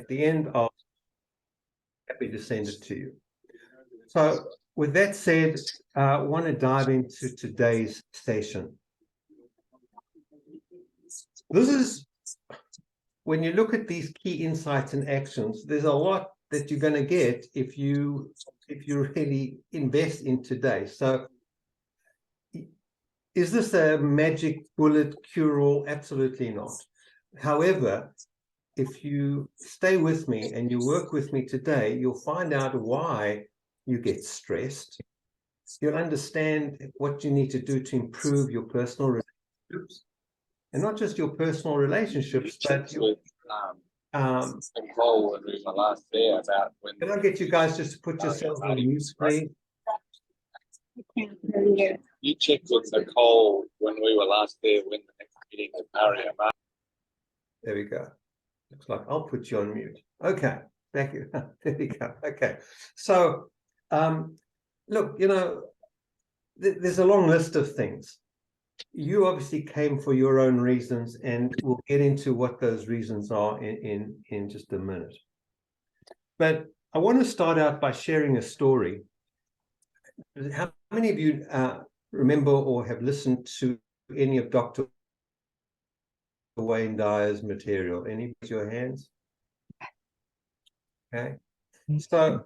the end, I'll be happy to send it to you. So with that said, I want to dive into today's session. This is, when you look at these key insights and actions, there's a lot that you're going to get if you really invest in today. So is this a magic bullet cure-all? Absolutely not. However, if you stay with me and you work with me today, you'll find out why you get stressed. You'll understand what you need to do to improve your personal relationships. And not just your personal relationships, but your, Nicole, when we were last there, about when. Can I get you guys just to put yourselves on mute, please? You checked with Nicole when we were last there, when the next meeting with Mariam. There we go. Looks like I'll put you on mute. Okay, thank you. There we go. Okay, so look, you know, there's a long list of things. You obviously came for your own reasons, and we'll get into what those reasons are in just a minute. But I want to start out by sharing a story. How many of you remember or have listened to any of Dr. Wayne Dyer's material? Any of your hands? Okay. So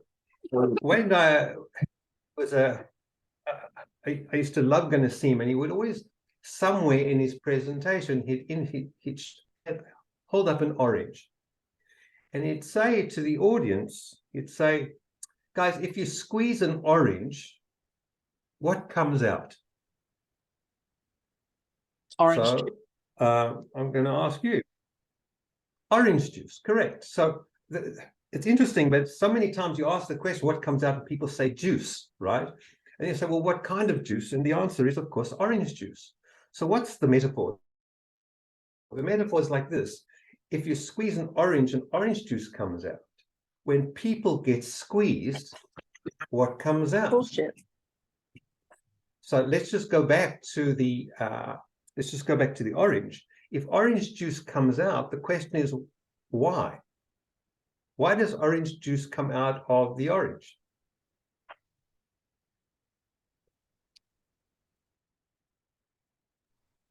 Wayne Dyer was I used to love going to see him, and he would always, somewhere in his presentation, he'd hold up an orange. And he'd say to the audience, he'd say, guys, if you squeeze an orange, what comes out? Orange. So I'm going to ask you. Orange juice, correct. So it's interesting, but so many times you ask the question, what comes out, and people say juice, right? And you say, well, what kind of juice? And the answer is, of course, orange juice. So what's the metaphor? The metaphor is like this. If you squeeze an orange juice comes out. When people get squeezed, what comes out? Bullshit. So let's just go back to the orange. If orange juice comes out, the question is why? Why does orange juice come out of the orange?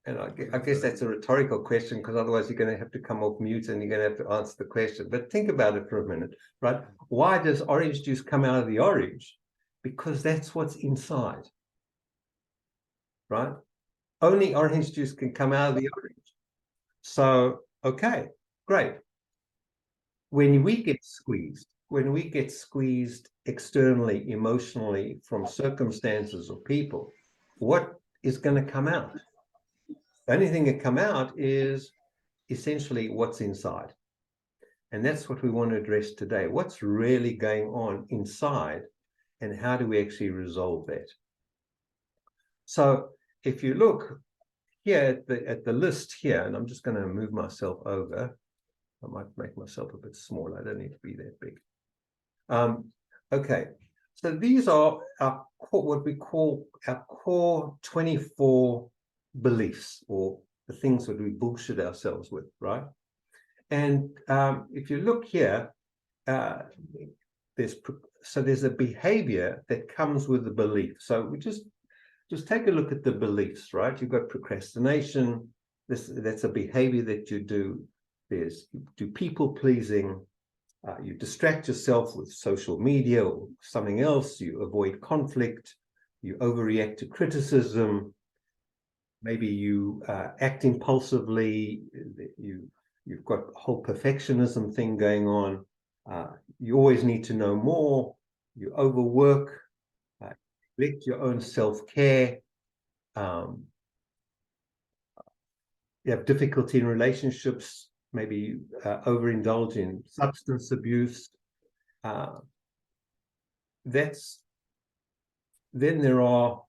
And I guess that's a rhetorical question, because otherwise you're going to have to come off mute and you're going to have to answer the question. But think about it for a minute, right? Why does orange juice come out of the orange? Because that's what's inside, right? Only orange juice can come out of the orange. So, okay, great. When we get squeezed externally, emotionally, from circumstances or people, what is going to come out? The only thing that come out is essentially what's inside. And that's what we want to address today. What's really going on inside, and how do we actually resolve that? So if you look here at the list here, and I'm just going to move myself over. I might make myself a bit smaller. I don't need to be that big. Okay, so these are our what we call our core 24 beliefs, or the things that we bullshit ourselves with, right? And if you look here, there's a behavior that comes with the belief. So we just take a look at the beliefs, right? You've got procrastination. That's a behavior that you do. You do people pleasing. You distract yourself with social media or something else. You avoid conflict. You overreact to criticism. Maybe you act impulsively. You've got a whole perfectionism thing going on. You always need to know more. You overwork. Neglect your own self-care. You have difficulty in relationships. Maybe you overindulge in substance abuse. Then there are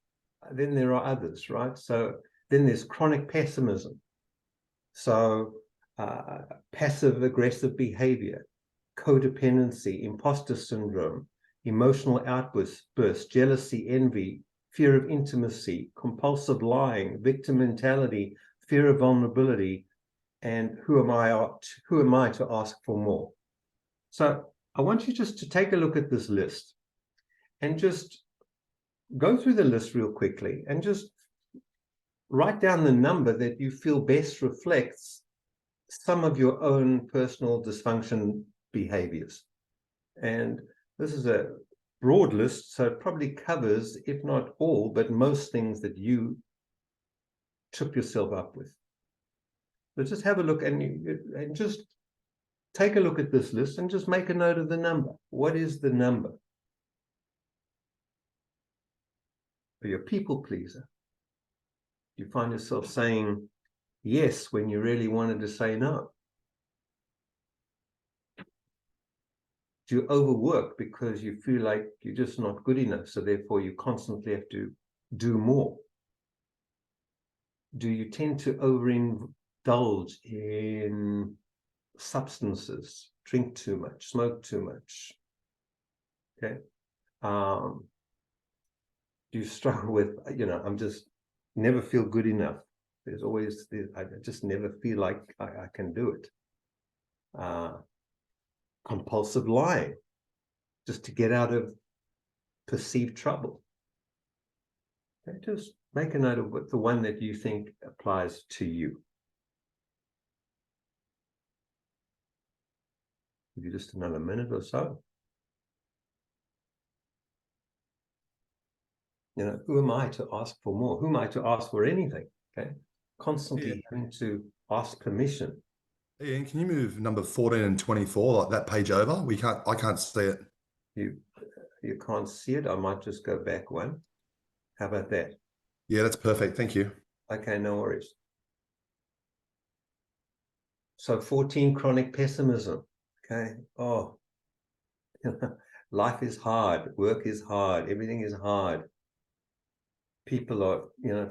others, right? So then there's chronic pessimism. So passive aggressive behavior, codependency, imposter syndrome, emotional outbursts, jealousy, envy, fear of intimacy, compulsive lying, victim mentality, fear of vulnerability, and who am I to ask for more? So I want you just to take a look at this list and just go through the list real quickly and just write down the number that you feel best reflects some of your own personal dysfunction behaviors. And this is a broad list, so it probably covers, if not all, but most things that you trip yourself up with. So just have a look and just take a look at this list and just make a note of the number. What is the number? Are you a people pleaser? Do you find yourself saying yes when you really wanted to say no? Do you overwork because you feel like you're just not good enough, so therefore you constantly have to do more? Do you tend to overindulge in substances, drink too much, smoke too much? Okay. Do you struggle with, I'm just never feel good enough? There's always, I just never feel like I can do it. Compulsive lying, just to get out of perceived trouble. Okay, just make a note of what the one that you think applies to you. Give you just another minute or so. Who am I to ask for more? Who am I to ask for anything? Okay, constantly having to ask permission. Ian, can you move number 14 and 24, like that page over? I can't see it. You can't see it. I might just go back one. How about that? Yeah, that's perfect. Thank you. Okay, no worries. So 14, chronic pessimism. Okay. Oh, life is hard. Work is hard. Everything is hard. People are,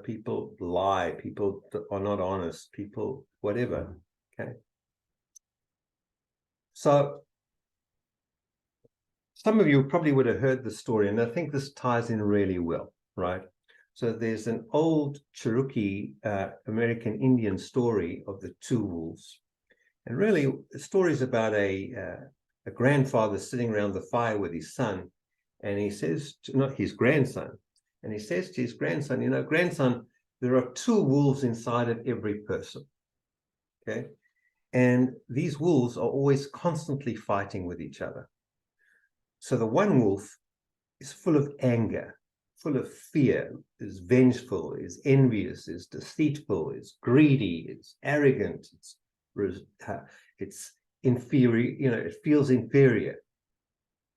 people lie. People are not honest. People, whatever. Okay. So some of you probably would have heard the story, and I think this ties in really well, right? So there's an old Cherokee American Indian story of the two wolves. And really, the story is about a grandfather sitting around the fire with his son, and he says, not his grandson, and he says to his grandson, grandson, there are two wolves inside of every person, okay? And these wolves are always constantly fighting with each other. So the one wolf is full of anger, full of fear, is vengeful, is envious, is deceitful, is greedy, is arrogant, it's inferior, it feels inferior.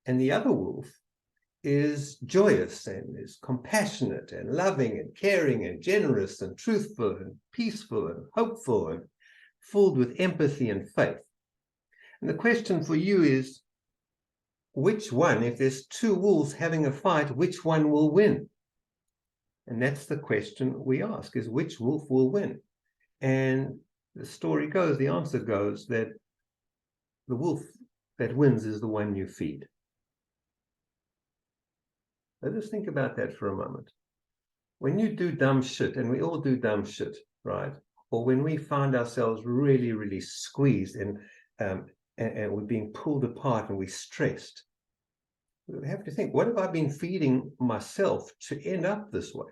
And the other wolf is joyous and is compassionate and loving and caring and generous and truthful and peaceful and hopeful and filled with empathy and faith. And the question for you is, which one, if there's two wolves having a fight, which one will win? And that's the question we ask, is which wolf will win? And the story goes, the answer goes that the wolf that wins is the one you feed. So just think about that for a moment. When you do dumb shit, and we all do dumb shit, right? Or when we find ourselves really, really squeezed and we're being pulled apart and we're stressed, we have to think, what have I been feeding myself to end up this way?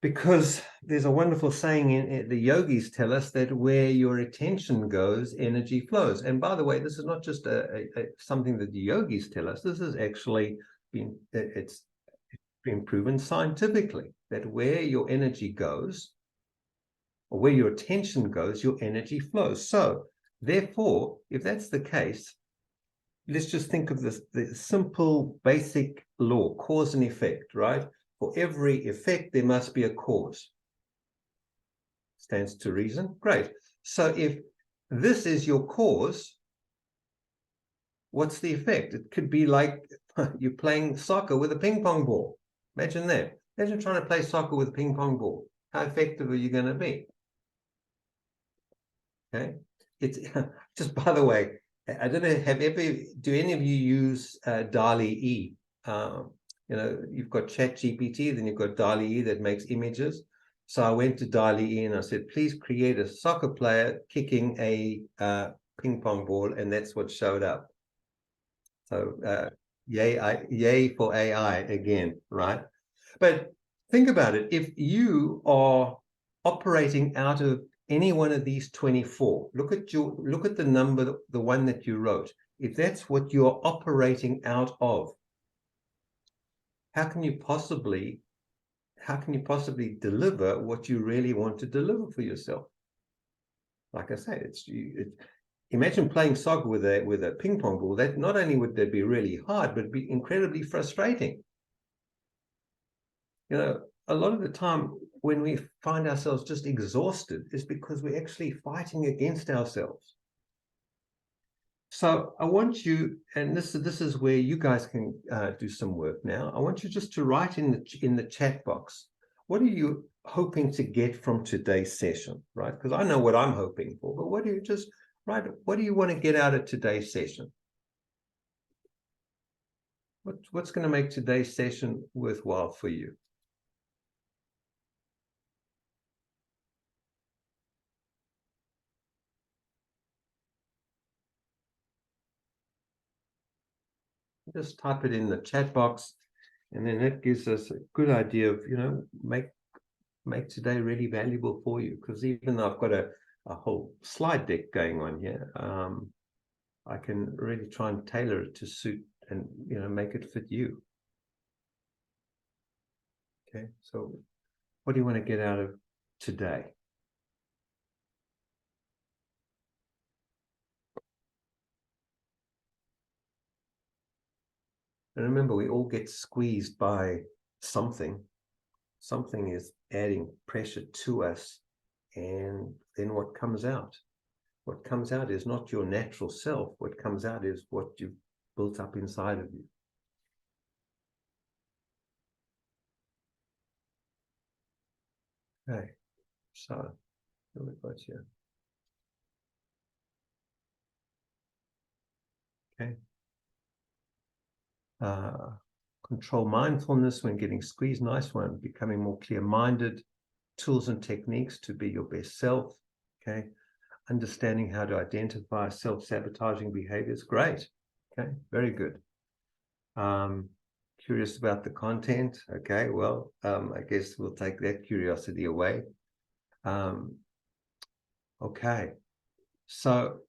Because there's a wonderful saying in the yogis tell us that where your attention goes, energy flows. And by the way, this is not just something that the yogis tell us. This has actually been, it's been proven scientifically that where your energy goes, or where your attention goes, your energy flows. So therefore, if that's the case, let's just think of this, the simple basic law, cause and effect, right? For every effect, there must be a cause. Stands to reason. Great. So if this is your cause, what's the effect? It could be like you're playing soccer with a ping pong ball. Imagine that. Imagine trying to play soccer with a ping pong ball. How effective are you going to be? Okay. It's just, by the way, I don't know, do any of you use DALL-E? You've got ChatGPT, then you've got DALL-E that makes images. So I went to Dali and I said, please create a soccer player kicking a ping pong ball, and that's what showed up. So yay for AI again, right? But think about it. If you are operating out of any one of these 24, look at the number, the one that you wrote. If that's what you're operating out of, how can you possibly deliver what you really want to deliver for yourself? Like I say, imagine playing soccer with a ping pong ball. That not only would that be really hard, but be incredibly frustrating. You know, a lot of the time when we find ourselves just exhausted is because we're actually fighting against ourselves. So I want you, and this is where you guys can do some work now. I want you just to write in the chat box, what are you hoping to get from today's session, right? Because I know what I'm hoping for, but what do you just write? What do you want to get out of today's session? What's going to make today's session worthwhile for you? Just type it in the chat box, and then that gives us a good idea of, make today really valuable for you. Because even though I've got a whole slide deck going on here, I can really try and tailor it to suit and make it fit you. Okay, so what do you want to get out of today? And remember, we all get squeezed by something. Something is adding pressure to us, and then what comes out? What comes out is not your natural self. What comes out is what you've built up inside of you. Okay, so what we've got here. Okay. Control mindfulness when getting squeezed. Nice one. Becoming more clear-minded. Tools and techniques to be your best self. Okay. Understanding how to identify self-sabotaging behaviors. Great. Okay. Very good. Curious about the content. Okay. Well, I guess we'll take that curiosity away. Okay. So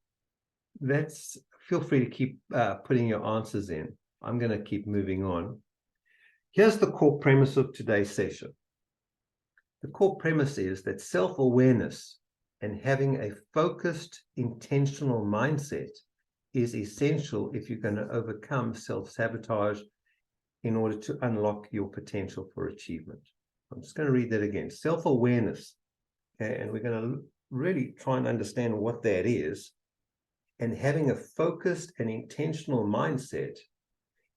feel free to keep putting your answers in. I'm going to keep moving on. Here's the core premise of today's session. The core premise is that self-awareness and having a focused, intentional mindset is essential if you're going to overcome self-sabotage in order to unlock your potential for achievement. I'm just going to read that again. Self-awareness, okay, and we're going to really try and understand what that is. And having a focused and intentional mindset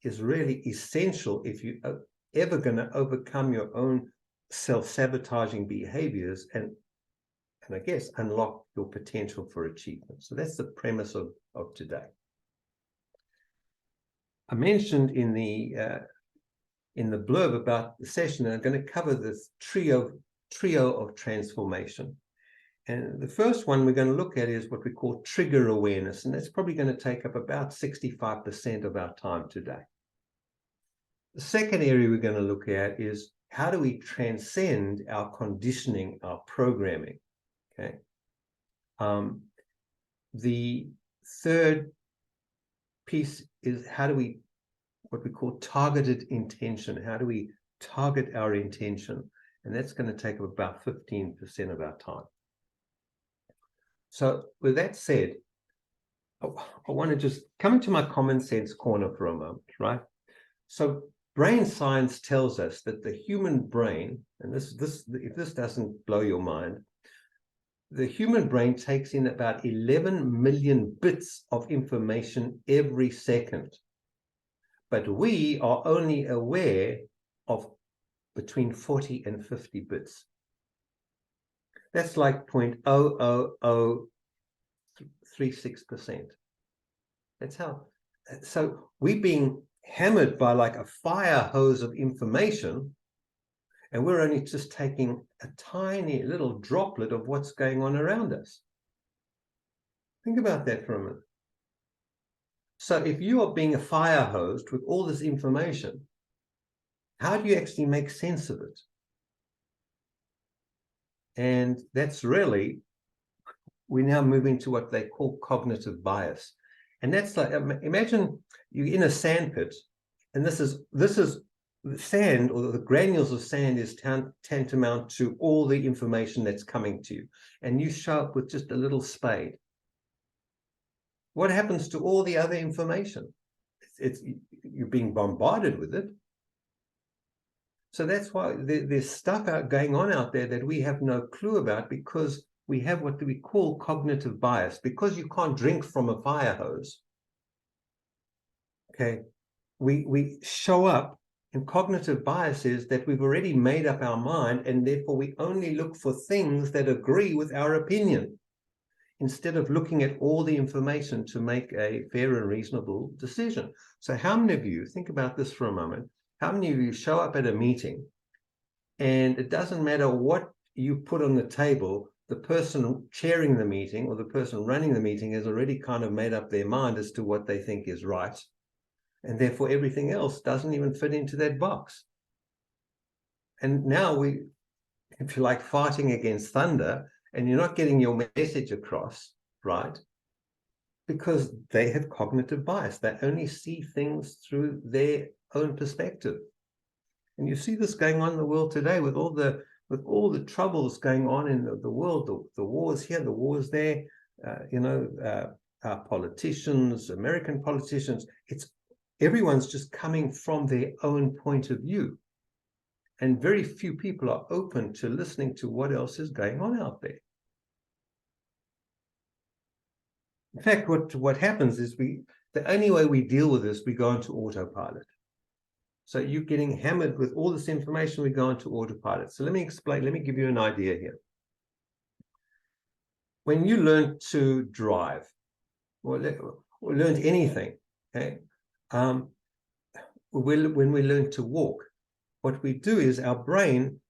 is really essential if you are ever going to overcome your own self-sabotaging behaviors and I guess unlock your potential for achievement. So that's the premise of today. I mentioned in the blurb about the session, and I'm going to cover this trio of transformation. And the first one we're going to look at is what we call trigger awareness, and that's probably going to take up about 65% of our time today. The second area we're going to look at is how do we transcend our conditioning, our programming, okay? The third piece is what we call targeted intention. How do we target our intention? And that's going to take up about 15% of our time. So with that said, I want to just come into my common sense corner for a moment, right? So brain science tells us that the human brain, and if this doesn't blow your mind, the human brain takes in about 11 million bits of information every second. But we are only aware of between 40 and 50 bits. That's like 0.00036%. That's how. So we're being hammered by like a fire hose of information, And we're only just taking a tiny little droplet of what's going on around us. Think about that for a minute. So if you are being a fire hose with all this information, how do you actually make sense of it? And that's really, we're now moving to what they call cognitive bias. And that's like, imagine you're in a sand pit, and this is the sand, or the granules of sand is tantamount to all the information that's coming to you. And you show up with just a little spade. What happens to all the other information? You're being bombarded with it. So that's why there's stuff going on out there that we have no clue about, because we have what we call cognitive bias. Because you can't drink from a fire hose, okay, we show up, and cognitive bias is that we've already made up our mind, and therefore we only look for things that agree with our opinion, instead of looking at all the information to make a fair and reasonable decision. So how many of you, think about this for a moment, how many of you show up at a meeting, and it doesn't matter what you put on the table, the person chairing the meeting or the person running the meeting has already kind of made up their mind as to what they think is right, and therefore everything else doesn't even fit into that box. And now we, if you like, fighting against thunder, and you're not getting your message across, right? Because they have cognitive bias. They only see things through their own perspective. And you see this going on in the world today with all the troubles going on in the world, the wars here, the wars there, our politicians, American politicians, everyone's just coming from their own point of view. And very few people are open to listening to what else is going on out there. In fact, what happens is the only way we deal with this, we go into autopilot. So you're getting hammered with all this information, we go into autopilot. So let me give you an idea here. When you learn to drive, or learned anything, okay, when we learn to walk, what we do is our brain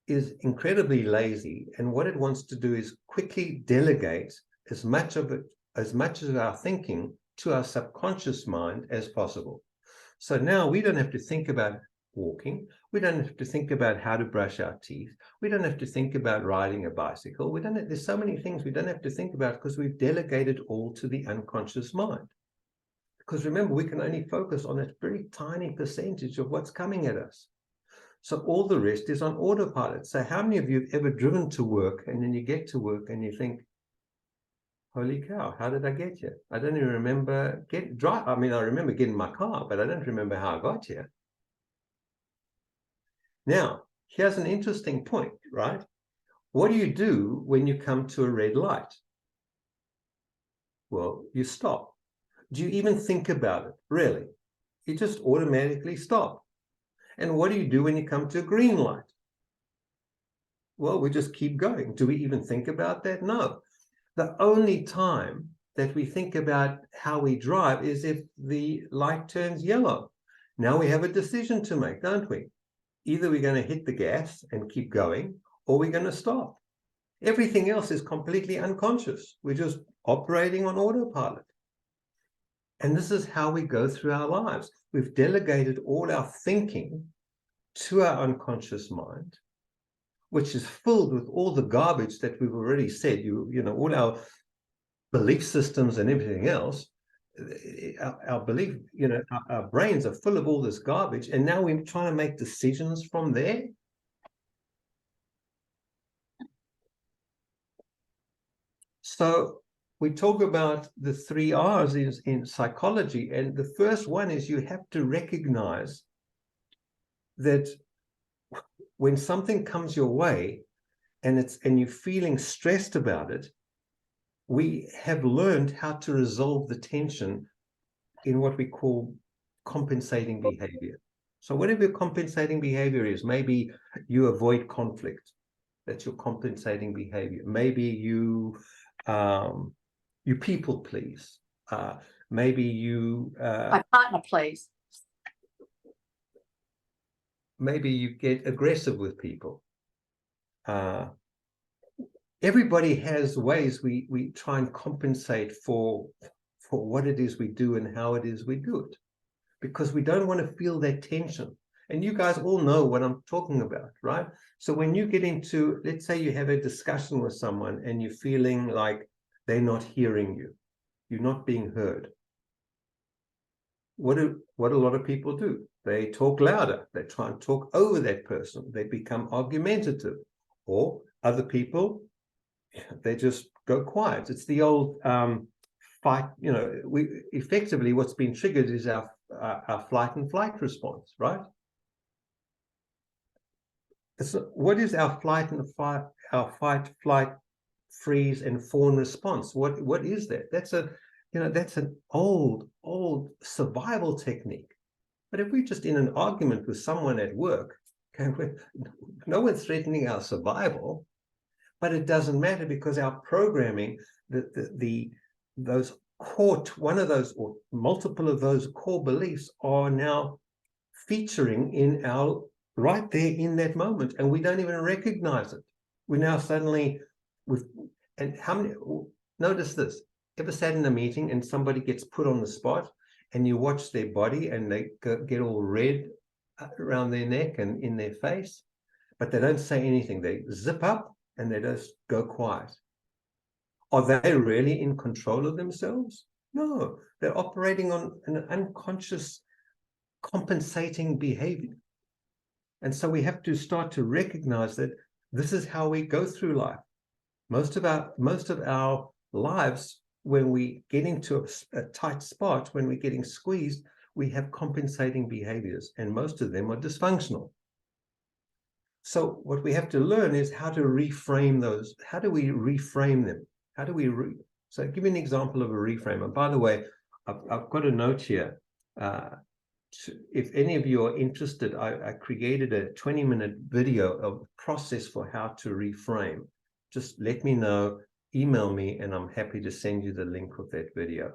is incredibly lazy, and what it wants to do is quickly delegate as much of our thinking to our subconscious mind as possible. So now we don't have to think about walking. We don't have to think about how to brush our teeth. We don't have to think about riding a bicycle. There's so many things we don't have to think about, because we've delegated all to the unconscious mind. Because remember, we can only focus on a very tiny percentage of what's coming at us. So all the rest is on autopilot. So how many of you have ever driven to work, and then you get to work and you think, holy cow, how did I get here? I don't even remember I remember getting my car, but I don't remember how I got here. Now, here's an interesting point, right? What do you do when you come to a red light? Well, you stop. Do you even think about it? Really? You just automatically stop. And what do you do when you come to a green light? Well, we just keep going. Do we even think about that? No. The only time that we think about how we drive is if the light turns yellow. Now we have a decision to make, don't we? Either we're going to hit the gas and keep going, or we're going to stop. Everything else is completely unconscious. We're just operating on autopilot. And this is how we go through our lives. We've delegated all our thinking to our unconscious mind, which is filled with all the garbage that we've already said, all our belief systems and everything else. Our belief, our brains are full of all this garbage, and now we're trying to make decisions from there. So we talk about the 3 R's in psychology, and the first one is you have to recognize that when something comes your way and you're feeling stressed about it, we have learned how to resolve the tension in what we call compensating behavior. So whatever your compensating behavior is, maybe you avoid conflict. That's your compensating behavior. Maybe you people please. Maybe you my partner plays. maybe you get aggressive with people. Everybody has ways we try and compensate for what it is we do and how it is we do it, because we don't want to feel that tension. And you guys all know what I'm talking about, right? So when you get into, let's say you have a discussion with someone and you're feeling like they're not hearing you, you're not being heard. What a lot of people do. They talk louder. They try and talk over that person. They become argumentative. Or other people, they just go quiet. It's the old fight. You know, we effectively what's been triggered is our flight and flight response, right? So what is our flight and fight, our fight, flight, freeze, and fawn response? What is that? That's a, you know, that's an old survival technique. But if we're just in an argument with someone at work, okay, no one's threatening our survival, but it doesn't matter because our programming, those core, one of those or multiple of those core beliefs are now featuring in our right there in that moment, and we don't even recognize it. We now suddenly, and how many, notice this, ever sat in a meeting and somebody gets put on the spot and you watch their body and they get all red around their neck and in their face, but they don't say anything. They zip up and they just go quiet. Are they really in control of themselves? No, they're operating on an unconscious compensating behavior. And so we have to start to recognize that this is how we go through life. Most of our lives, when we get into a tight spot, when we're getting squeezed, we have compensating behaviors, and most of them are dysfunctional. So what we have to learn is how to reframe those. How do we reframe them? How do we so give me an example of a reframe. And by the way, I've got a note here. If any of you are interested, I created a 20-minute video of process for how to reframe. Just let me know, email me, and I'm happy to send you the link of that video.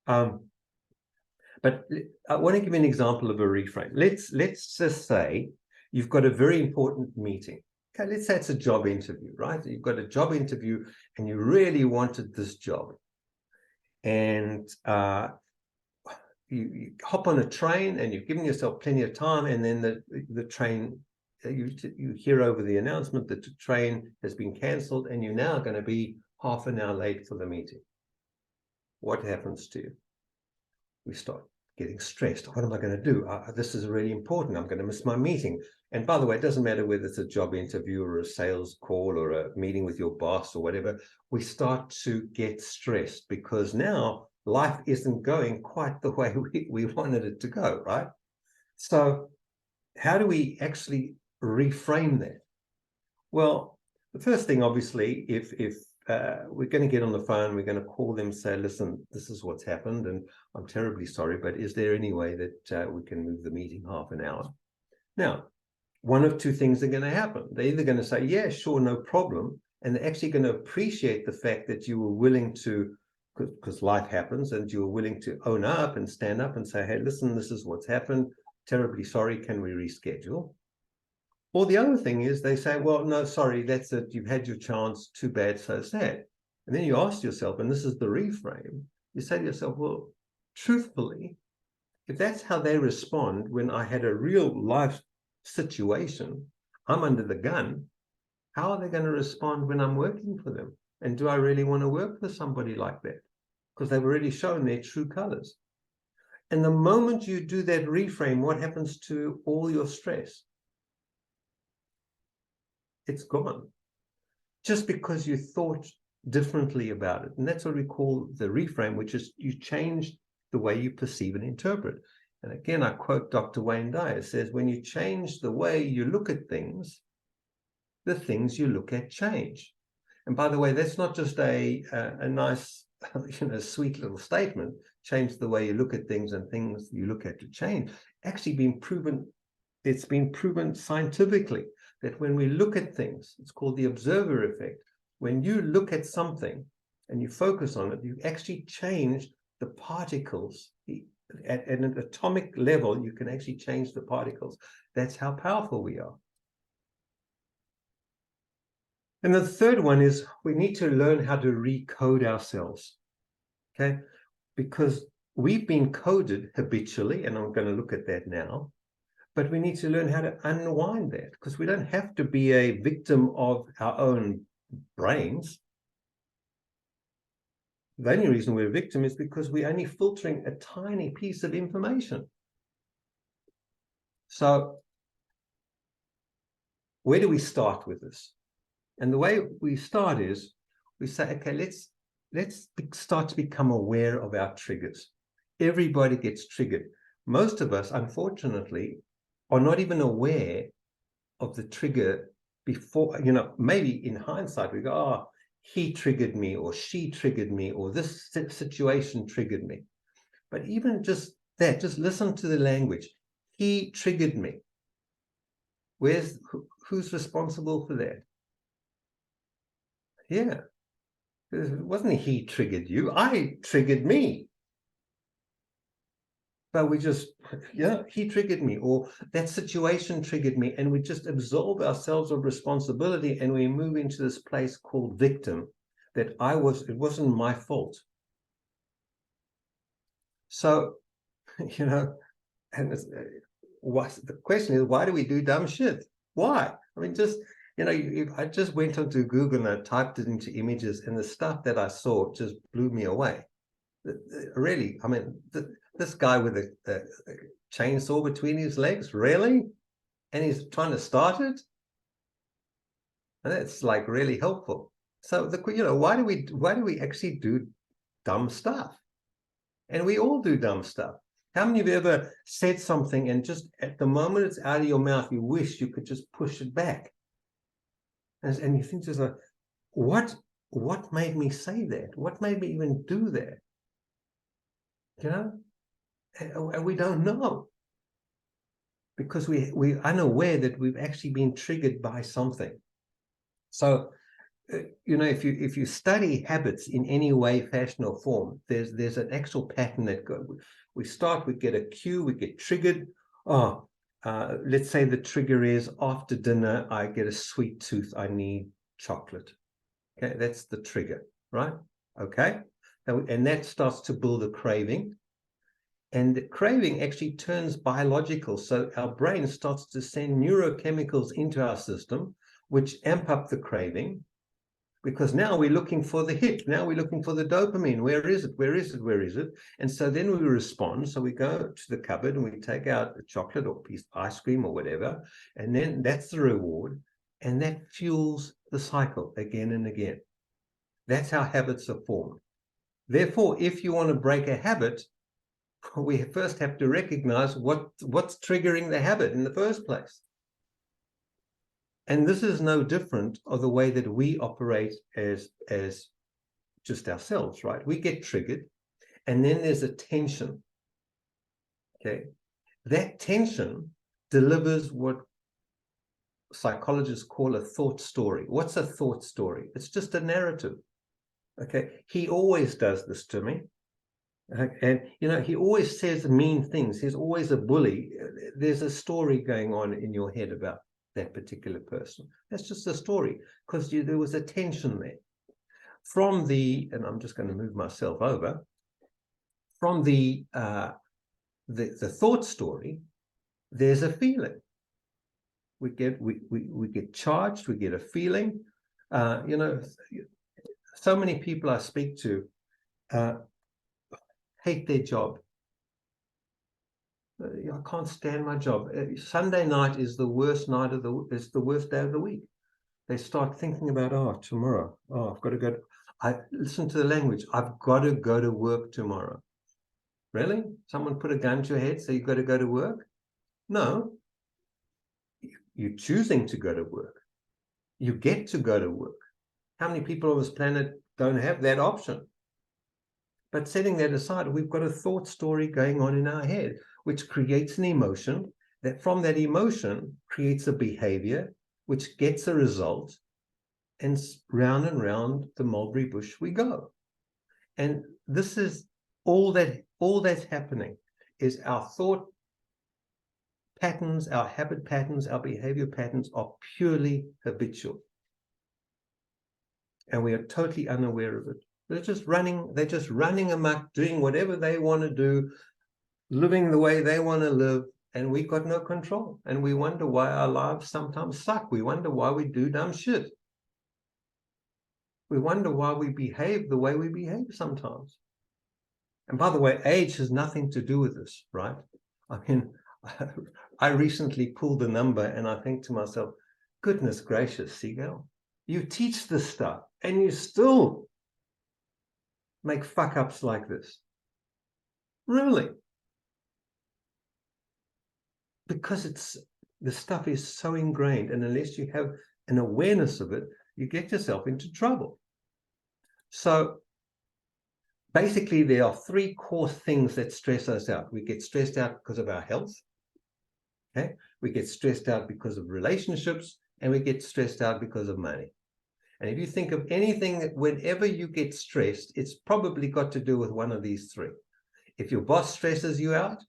But I want to give you an example of a reframe. Let's just say you've got a very important meeting. Okay, let's say it's a job interview, right? You've got a job interview and you really wanted this job. And you hop on a train and you've given yourself plenty of time, and then the train, you hear over the announcement that the train has been cancelled and you're now going to be half an hour late for the meeting. What happens to you? We start getting stressed. What am I going to do? This is really important. I'm going to miss my meeting. And by the way, it doesn't matter whether it's a job interview or a sales call or a meeting with your boss or whatever. We start to get stressed because now life isn't going quite the way we wanted it to go, right? So how do we actually reframe that? Well, the first thing, obviously, if we're going to get on the phone, we're going to call them, say, listen, this is what's happened, and I'm terribly sorry, but is there any way that we can move the meeting half an hour? Now, one of two things are going to happen. They're either going to say, yeah, sure, no problem, and they're actually going to appreciate the fact that you were willing to, because life happens, and you were willing to own up and stand up and say, hey, listen, this is what's happened, terribly sorry, can we reschedule? Or the other thing is they say, well, no, sorry, that's it. You've had your chance. Too bad, so sad. And then you ask yourself, and this is the reframe, you say to yourself, well, truthfully, if that's how they respond when I had a real life situation, I'm under the gun, how are they going to respond when I'm working for them? And do I really want to work for somebody like that? Because they've already shown their true colors. And the moment you do that reframe, what happens to all your stress? It's gone, just because you thought differently about it. And that's what we call the reframe, which is you change the way you perceive and interpret. And again, I quote Dr. Wayne Dyer, says, when you change the way you look at things, the things you look at change. And by the way, that's not just a nice, sweet little statement, change the way you look at things and things you look at to change. Actually been proven, it's been proven scientifically that when we look at things, it's called the observer effect. When you look at something and you focus on it, you actually change the particles, the at an atomic level, you can actually change the particles. That's how powerful we are. And the third one is we need to learn how to recode ourselves, okay? Because we've been coded habitually, and I'm going to look at that now, but we need to learn how to unwind that, because we don't have to be a victim of our own brains. The only reason we're a victim is because we're only filtering a tiny piece of information. So where do we start with this? And the way we start is we say, okay, let's start to become aware of our triggers. Everybody gets triggered. Most of us, unfortunately, are not even aware of the trigger before, maybe in hindsight, we go, oh, he triggered me, or she triggered me, or this situation triggered me. But even just that, just listen to the language. He triggered me. Who's responsible for that? Yeah. It wasn't he triggered you, I triggered me. But we just, he triggered me, or that situation triggered me, and we just absolve ourselves of responsibility, and we move into this place called victim, that it wasn't my fault. So, and the question is, why do we do dumb shit? Why? I mean, just, I just went onto Google and I typed it into images, and the stuff that I saw just blew me away. Really, I mean, this guy with a chainsaw between his legs, really? And he's trying to start it? And that's like really helpful. So why do we actually do dumb stuff? And we all do dumb stuff. How many of you ever said something and just at the moment it's out of your mouth, you wish you could just push it back? And you think just like, what made me say that? What made me even do that? And we don't know, because we're unaware that we've actually been triggered by something. So, if you study habits in any way, fashion, or form, there's an actual pattern that we start. We get a cue. We get triggered. Let's say the trigger is after dinner, I get a sweet tooth. I need chocolate. Okay, that's the trigger, right? Okay, and that starts to build a craving. And the craving actually turns biological. So our brain starts to send neurochemicals into our system, which amp up the craving, because now we're looking for the hit. Now we're looking for the dopamine. Where is it? Where is it? Where is it? And so then we respond. So we go to the cupboard and we take out a chocolate or a piece of ice cream or whatever. And then that's the reward. And that fuels the cycle again and again. That's how habits are formed. Therefore, if you want to break a habit, we first have to recognize what's triggering the habit in the first place. And this is no different of the way that we operate as just ourselves, right? We get triggered, and then there's a tension. Okay, that tension delivers what psychologists call a thought story. What's a thought story? It's just a narrative. Okay, he always does this to me. And he always says mean things. He's always a bully. There's a story going on in your head about that particular person. That's just a story, because there was a tension there. And I'm just going to move myself over. From the thought story, there's a feeling. We get charged. We get a feeling. So many people I speak to hate their job. I can't stand my job. Sunday night is the worst it's the worst day of the week. They start thinking about, tomorrow. I've got to go. I listen to the language. I've got to go to work tomorrow. Really? Someone put a gun to your head, so you've got to go to work? No. You're choosing to go to work. You get to go to work. How many people on this planet don't have that option? But setting that aside, we've got a thought story going on in our head, which creates an emotion, that from that emotion creates a behavior, which gets a result, and round the mulberry bush we go. And this is all that's happening. is our thought patterns, our habit patterns, our behavior patterns are purely habitual. And we are totally unaware of it. They're just running amok, doing whatever they want to do, living the way they want to live, and we got no control. And we wonder why our lives sometimes suck. We wonder why we do dumb shit. We wonder why we behave the way we behave sometimes. And by the way, age has nothing to do with this, right? I mean, I recently pulled a number and I think to myself, goodness gracious, Seagull, you teach this stuff and you still make fuck-ups like this. Really? Because the stuff is so ingrained, and unless you have an awareness of it, you get yourself into trouble. So basically, there are three core things that stress us out. We get stressed out because of our health. Okay, we get stressed out because of relationships, and we get stressed out because of money. And if you think of anything that whenever you get stressed, it's probably got to do with one of these three. If your boss stresses you out,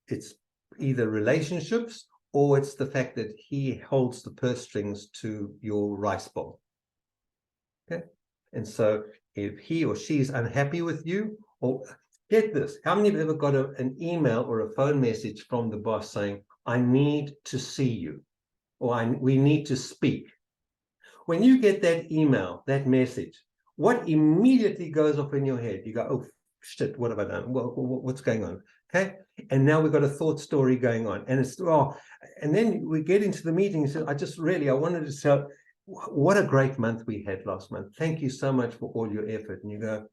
it's either relationships or it's the fact that he holds the purse strings to your rice bowl. Okay, and so if he or she is unhappy with you, or get this, how many of you ever got an email or a phone message from the boss saying, I need to see you, or we need to speak? When you get that email, that message, what immediately goes off in your head? You go, oh, shit, what have I done? Well, what's going on? Okay. And now we've got a thought story going on. And it's, oh, and then we get into the meeting and say, I wanted to say, what a great month we had last month. Thank you so much for all your effort. And you go,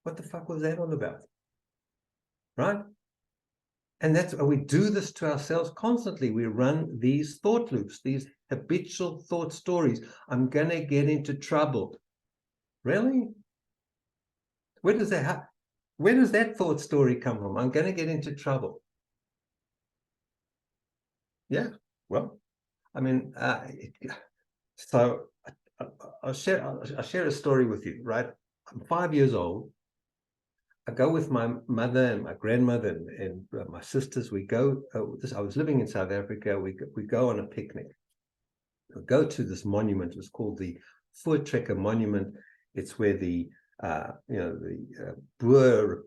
what the fuck was that all about? Right? And we do this to ourselves constantly. We run these thought loops, these habitual thought stories. I'm going to get into trouble. Really? Where does that thought story come from? I'm going to get into trouble. Yeah, well, I mean, so I'll share a story with you, right? I'm 5 years old. I go with my mother and my grandmother and my sisters. We go. I was living in South Africa. We go on a picnic. We go to this monument. It's called the Voortrekker Monument. It's where the Boer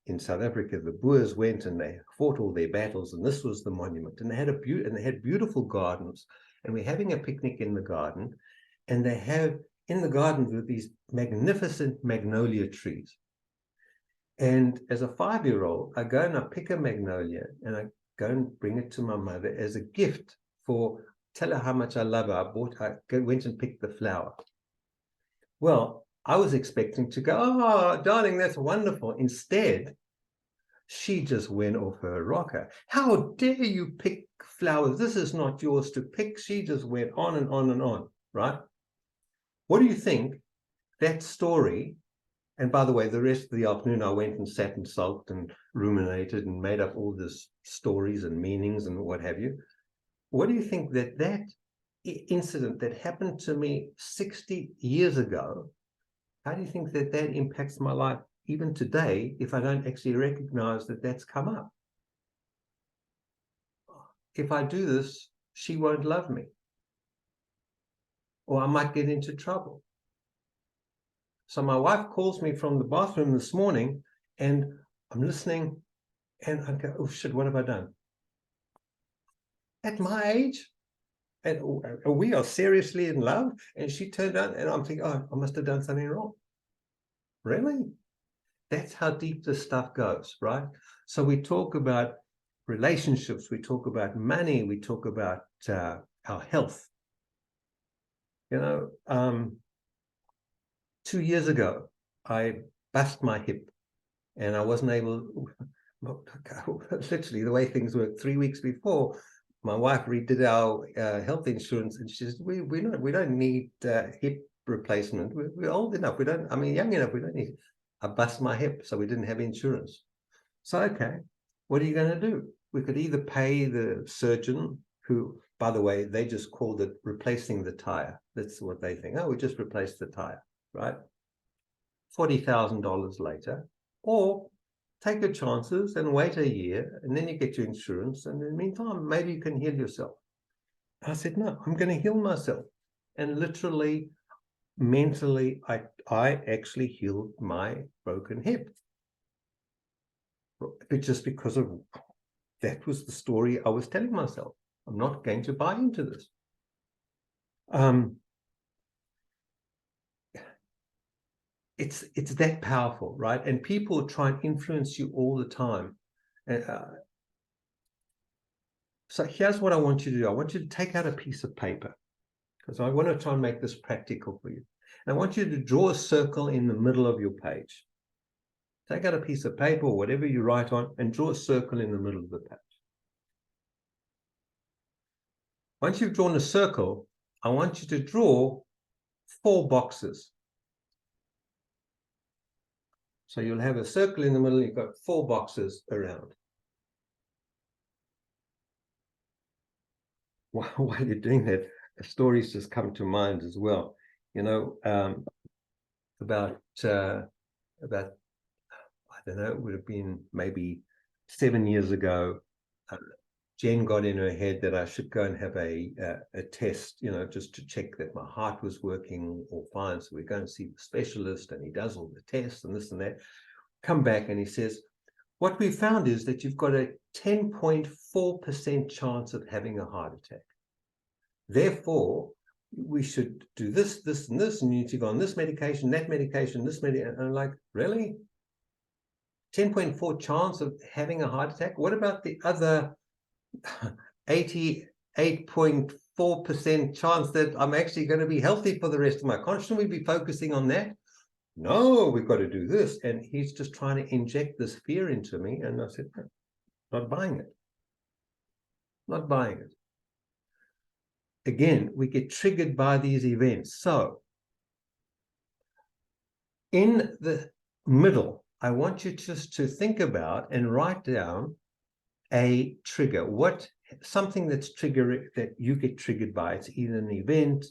in South Africa, the Boers went and they fought all their battles, and this was the monument. And they had beautiful gardens. And we're having a picnic in the garden, and they have in the garden with these magnificent magnolia trees. And as a 5-year-old, I go and I pick a magnolia and I go and bring it to my mother as a gift tell her how much I love her. I went and picked the flower. Well, I was expecting to go, oh, darling, that's wonderful. Instead, she just went off her rocker. How dare you pick flowers? This is not yours to pick. She just went on and on and on, right? What do you think that story, and by the way, the rest of the afternoon I went and sat and sulked and ruminated and made up all these stories and meanings and what have you. What do you think that incident that happened to me 60 years ago, how do you think that impacts my life even today if I don't actually recognize that that's come up? If I do this, she won't love me. Or I might get into trouble. So my wife calls me from the bathroom this morning and I'm listening and I go, oh shit, what have I done? At my age? And we are seriously in love? And she turned out and I'm thinking, oh, I must have done something wrong. Really? That's how deep this stuff goes, right? So we talk about relationships, we talk about money, we talk about our health. 2 years ago, I bust my hip and I wasn't able, literally the way things worked 3 weeks before, my wife redid our health insurance and she says, we don't need hip replacement. We're old enough. Young enough. We don't need. I bust my hip, so we didn't have insurance. So, okay, what are you going to do? We could either pay the surgeon, who, by the way, they just called it replacing the tire. That's what they think. Oh, we just replaced the tire, right? $40,000 later, or take your chances and wait a year, and then you get your insurance. And in the meantime, maybe you can heal yourself. I said, no, I'm going to heal myself. And literally, mentally, I actually healed my broken hip. But just because of that was the story I was telling myself. I'm not going to buy into this. It's that powerful, right? And people try and influence you all the time. So here's what I want you to do. I want you to take out a piece of paper, because I want to try and make this practical for you. And I want you to draw a circle in the middle of your page. Take out a piece of paper or whatever you write on and draw a circle in the middle of the page. Once you've drawn a circle, I want you to draw 4 boxes. So you'll have a circle in the middle, you've got 4 boxes around. While you're doing that, a story's just come to mind as well. You know, about I don't know, it would have been maybe 7 years ago. Jen got in her head that I should go and have a test, you know, just to check that my heart was working all fine. So we go and see the specialist, and he does all the tests and this and that. Come back and he says, what we found is that you've got a 10.4% chance of having a heart attack. Therefore, we should do this, this, and this, and you need to go on this medication, that medication, this medication. And I'm like, really? 10.4 chance of having a heart attack? What about the other 88.4% chance that I'm actually going to be healthy for the rest of my life? Shouldn't we be focusing on that? No, we've got to do this. And he's just trying to inject this fear into me. And I said, no, not buying it. Not buying it. Again, we get triggered by these events. So in the middle, I want you just to think about and write down a trigger. Something that's triggering, that you get triggered by. It's either an event,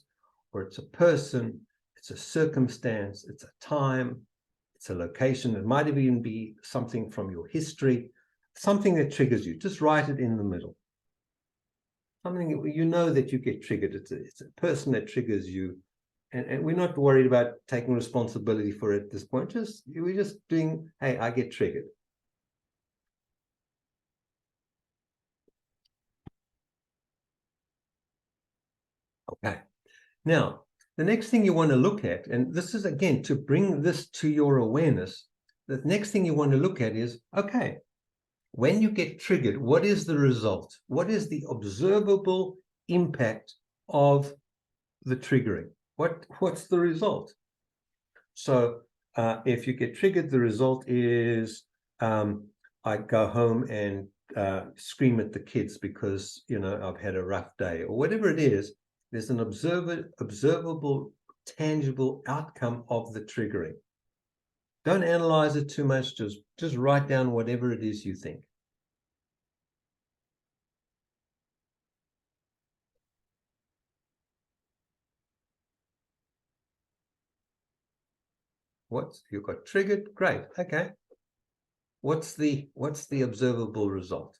or it's a person, it's a circumstance, it's a time, it's a location. It might even be something from your history, something that triggers you. Just write it in the middle. Something you know that you get triggered. It's a person that triggers you. And we're not worried about taking responsibility for it at this point. We're just doing, hey, I get triggered. Okay. Now, the next thing you want to look at, and this is, again, to bring this to your awareness, the next thing you want to look at is, okay, when you get triggered, what is the result? What is the observable impact of the triggering? What's the result? So if you get triggered, the result is I go home and scream at the kids because, you know, I've had a rough day, or whatever it is. There's an observable, tangible outcome of the triggering. Don't analyze it too much. Just write down whatever it is you think. You got triggered? Great. Okay. What's the observable result?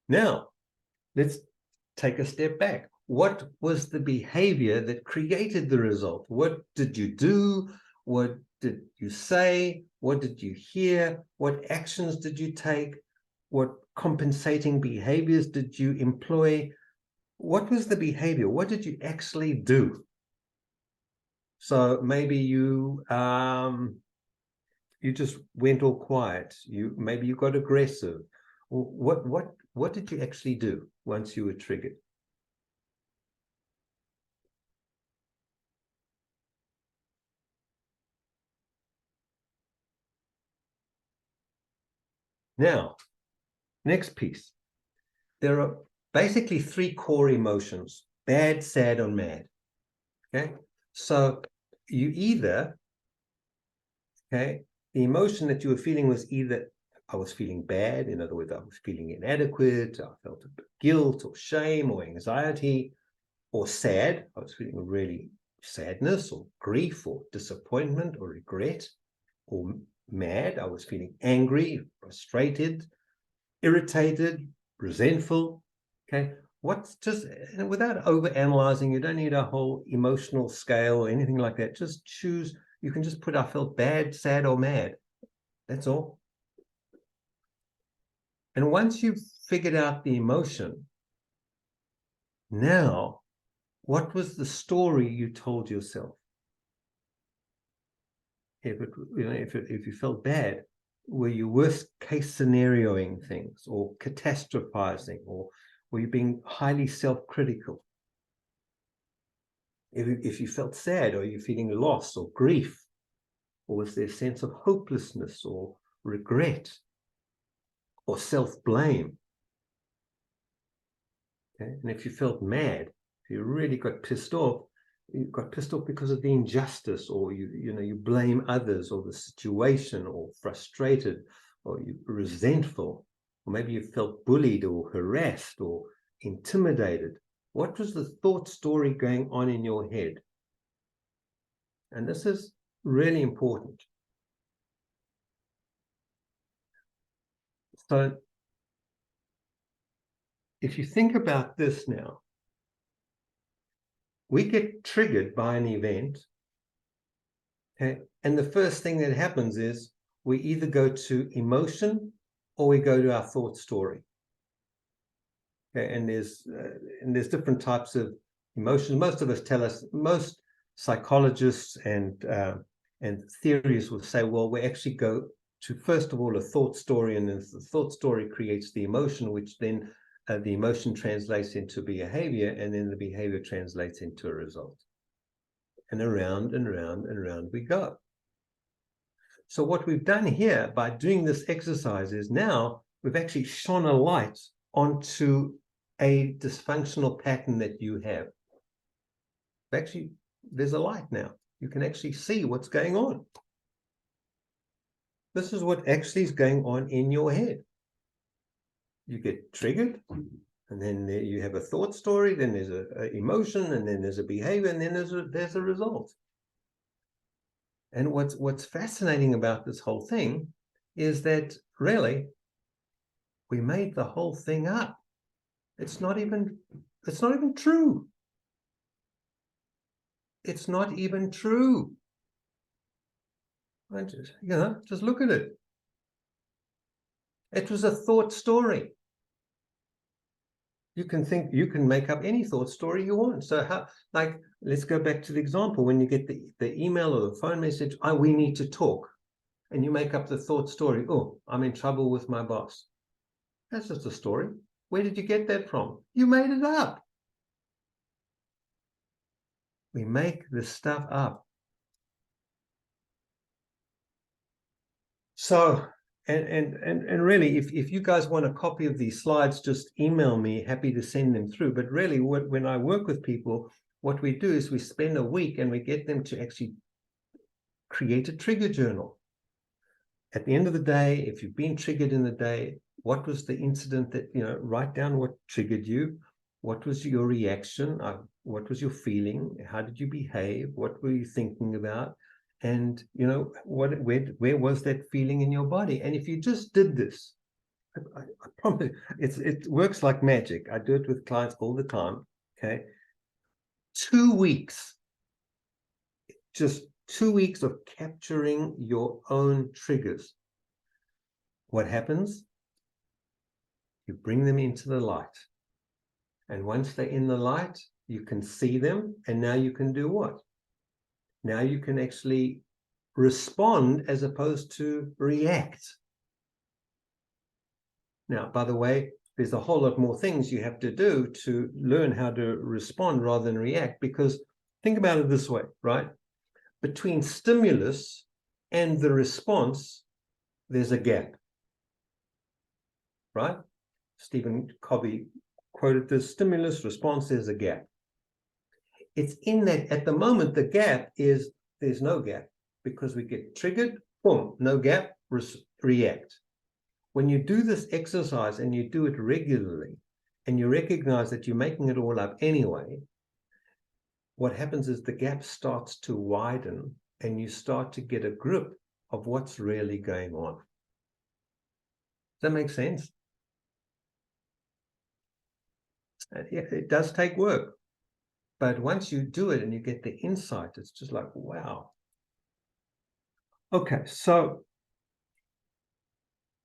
Now, let's take a step back. What was the behavior that created the result? What did you do? What did you say? What did you hear? What actions did you take? What compensating behaviors did you employ? What was the behavior? What did you actually do? So maybe you just went all quiet. Maybe you got aggressive. What did you actually do once you were triggered? Now, next piece. There are basically 3 core emotions: bad, sad, or mad. Okay, so you either, okay, the emotion that you were feeling was either I was feeling bad, in other words, I was feeling inadequate, I felt a bit of guilt or shame or anxiety, or sad, I was feeling really sadness or grief or disappointment or regret. or mad. I was feeling angry, frustrated, irritated, resentful. Okay, what's just, without over analyzing, you don't need a whole emotional scale or anything like that. Just choose. You can just put I felt bad, sad, or mad. That's all. And once you've figured out the emotion, now what was the story you told yourself? If it, if you felt bad, were you worst case scenarioing things, or catastrophizing, or were you being highly self-critical? If you felt sad, are you feeling loss or grief, or was there a sense of hopelessness or regret or self-blame? Okay, and if you felt mad, if you really got pissed off, you got pissed off because of the injustice, or you blame others or the situation, or frustrated, or you resentful, or maybe you felt bullied or harassed or intimidated. What was the thought story going on in your head? And this is really important. So if you think about this now, we get triggered by an event, okay, and the first thing that happens is we either go to emotion or we go to our thought story. Okay, and there's different types of emotions. Most of us tell us, most psychologists and theories will say, well, we actually go to, first of all, a thought story, and then the thought story creates the emotion, which then the emotion translates into behavior, and then the behavior translates into a result. And around and round and round we go. So what we've done here by doing this exercise is now we've actually shone a light onto a dysfunctional pattern that you have. Actually, there's a light now. You can actually see what's going on. This is what actually is going on in your head. You get triggered, and then you have a thought story, then there's an emotion, and then there's a behavior, and then there's a result. And what's fascinating about this whole thing is that really we made the whole thing up. It's not even true. It's not even true. Just look at it. It was a thought story. You can make up any thought story you want. So let's go back to the example. When you get the email or the phone message, we need to talk, and you make up the thought story. Oh, I'm in trouble with my boss. That's just a story. Where did you get that from? You made it up. We make this stuff up. So, and really, if you guys want a copy of these slides, just email me, happy to send them through. But really, when I work with people, what we do is we spend a week and we get them to actually create a trigger journal. At the end of the day, if you've been triggered in the day, what was the incident that, write down what triggered you. What was your reaction? What was your feeling? How did you behave? What were you thinking about? And, where was that feeling in your body? And if you just did this, I promise, it works like magic. I do it with clients all the time, okay? 2 weeks, just 2 weeks of capturing your own triggers. What happens? You bring them into the light. And once they're in the light, you can see them. And now you can do what? Now you can actually respond as opposed to react. Now, by the way, there's a whole lot more things you have to do to learn how to respond rather than react, because think about it this way, right? Between stimulus and the response, there's a gap, right? Stephen Covey quoted this: stimulus, response, there's a gap. It's in that at the moment, the gap is, there's no gap, because we get triggered, boom, no gap, react. When you do this exercise and you do it regularly, and you recognize that you're making it all up anyway, what happens is the gap starts to widen, and you start to get a grip of what's really going on. Does that make sense? Yeah, it does take work. But once you do it and you get the insight, it's just like, wow. Okay, so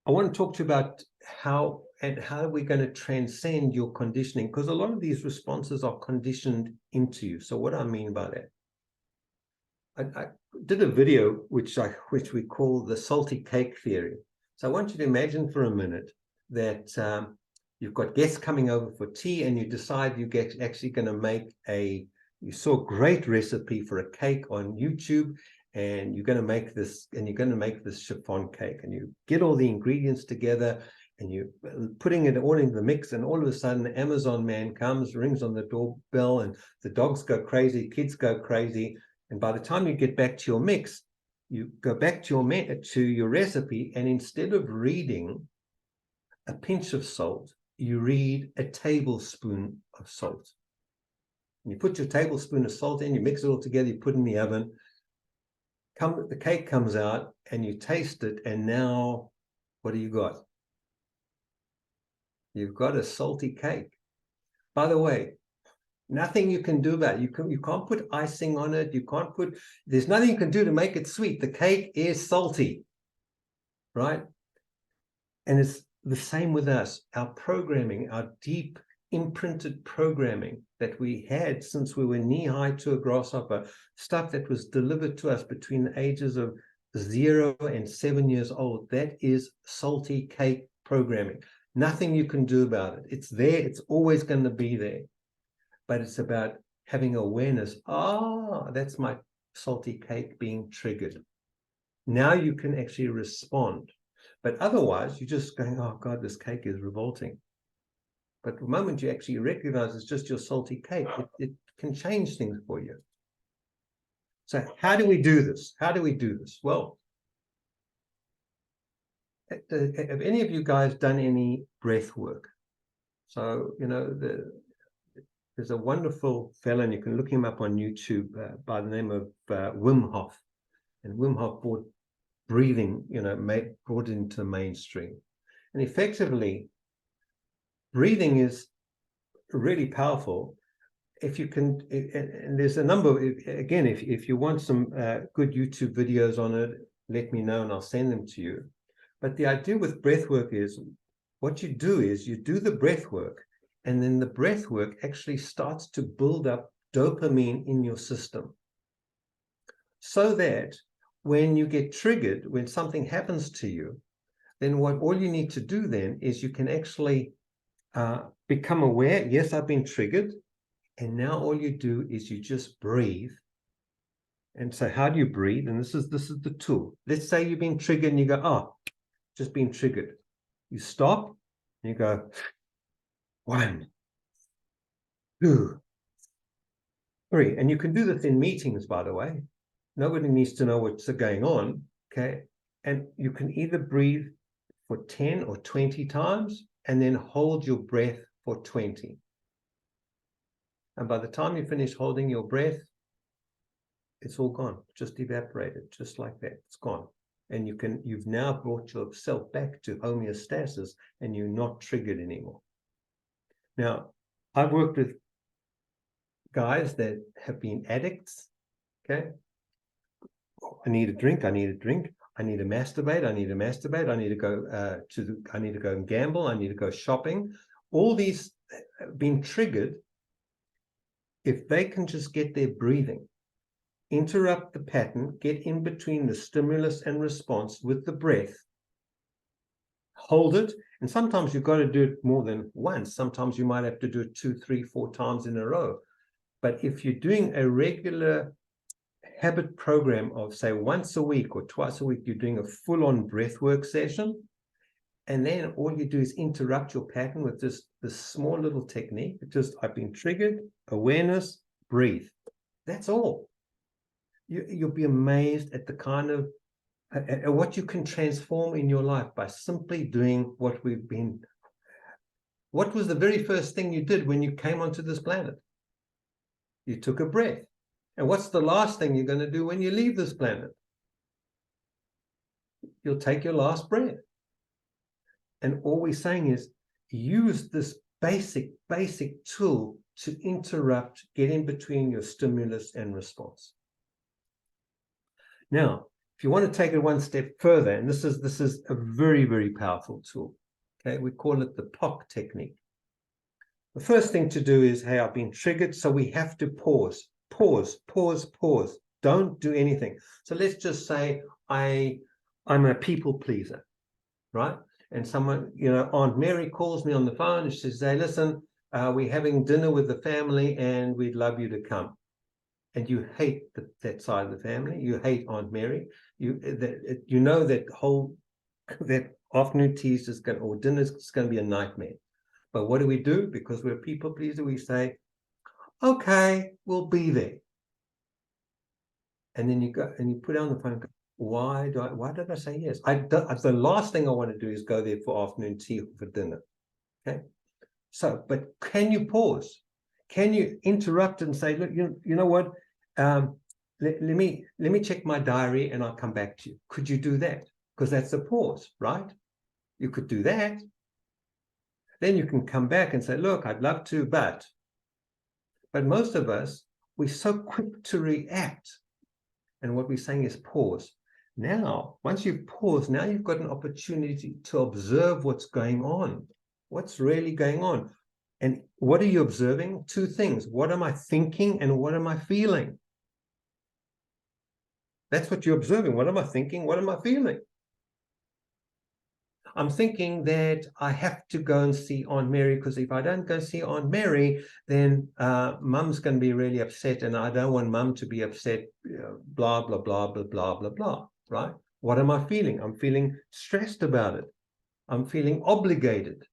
I want to talk to you about how we're going to transcend your conditioning, because a lot of these responses are conditioned into you. So what I mean by that, I did a video which we call the salty cake theory. So I want you to imagine for a minute that you've got guests coming over for tea, and you decide you're actually going to make you saw a great recipe for a cake on YouTube, and you're going to make this, chiffon cake, and you get all the ingredients together, and you're putting it all into the mix, and all of a sudden the Amazon man comes, rings on the doorbell, and the dogs go crazy, kids go crazy, and by the time you get back to your mix, you go back to your recipe, and instead of reading a pinch of salt, you read a tablespoon of salt. And you put your tablespoon of salt in, you mix it all together, you put it in the oven, the cake comes out, and you taste it, and now what do you got? You've got a salty cake. By the way, nothing you can do about it. You can't put icing on it. There's nothing you can do to make it sweet. The cake is salty, right? And it's the same with us. Our programming, our deep imprinted programming that we had since we were knee-high to a grasshopper, stuff that was delivered to us between the ages of 0 and 7 years old, that is salty cake programming. Nothing you can do about it. It's there. It's always going to be there. But it's about having awareness. That's my salty cake being triggered. Now you can actually respond. But otherwise, you're just going, oh, God, this cake is revolting. But the moment you actually recognize it's just your salty cake, it can change things for you. So how do we do this? Well, have any of you guys done any breath work? So, there's a wonderful fellow, and you can look him up on YouTube, by the name of Wim Hof. And Wim Hof brought breathing, brought it into the mainstream. And effectively, breathing is really powerful. If you can, and there's a number, again, if you want some good YouTube videos on it, let me know and I'll send them to you. But the idea with breath work is, what you do is you do the breath work, and then the breath work actually starts to build up dopamine in your system, so that when you get triggered, when something happens to you, then all you need to do then is you can actually become aware, yes, I've been triggered, and now all you do is you just breathe. And so how do you breathe? And this is the tool. Let's say you've been triggered and you go, just been triggered. You stop and you go, 1, 2, 3. And you can do this in meetings, by the way. Nobody needs to know what's going on, okay? And you can either breathe for 10 or 20 times and then hold your breath for 20. And by the time you finish holding your breath, it's all gone, just evaporated, just like that. It's gone. And you've now brought yourself back to homeostasis, and you're not triggered anymore. Now, I've worked with guys that have been addicts, okay? I need a drink, I need to masturbate, I need to go and gamble, I need to go shopping. All these have been triggered. If they can just get their breathing, interrupt the pattern, get in between the stimulus and response with the breath, hold it, and sometimes you've got to do it more than once. Sometimes you might have to do it 2, 3, 4 times in a row. But if you're doing a regular habit program of, say, once a week or twice a week, you're doing a full-on breathwork session, and then all you do is interrupt your pattern with this small little technique. Just, I've been triggered, awareness, breathe. That's all. You'll be amazed at the kind of at what you can transform in your life by simply doing what we've been. What was the very first thing you did when you came onto this planet? You took a breath. And what's the last thing you're going to do when you leave this planet? you'll take your last breath. And all we're saying is use this basic tool to interrupt, get in between your stimulus and response. Now, if you want to take it one step further, and this is a very, very powerful tool. Okay, we call it the POC technique. The first thing to do is, hey, I've been triggered, so we have to pause. Don't do anything. So let's just say I'm a people pleaser, right? And someone, Aunt Mary calls me on the phone and she says, hey, listen, we're having dinner with the family and we'd love you to come. And you hate that side of the family. You hate Aunt Mary. You know that afternoon tea is just going, or dinner is going to be a nightmare. But what do? Because we're a people pleaser, we say, okay, we'll be there. And then you go and you put down the phone and go, why did I say yes? The last thing I want to do is go there for afternoon tea or for dinner. Okay. So, but can you pause? Can you interrupt and say, look, you know what? Let me check my diary and I'll come back to you. Could you do that? Because that's a pause, right? You could do that. Then you can come back and say, look, I'd love to, but most of us, we're so quick to react. And what we're saying is pause. Now, once you've paused, now you've got an opportunity to observe what's going on. What's really going on? And what are you observing? Two things. What am I thinking and what am I feeling? That's what you're observing. What am I thinking? What am I feeling? I'm thinking that I have to go and see Aunt Mary, because if I don't go see Aunt Mary, then Mum's going to be really upset, and I don't want Mum to be upset, blah, blah, blah, blah, blah, blah, blah, right? What am I feeling? I'm feeling stressed about it. I'm feeling obligated.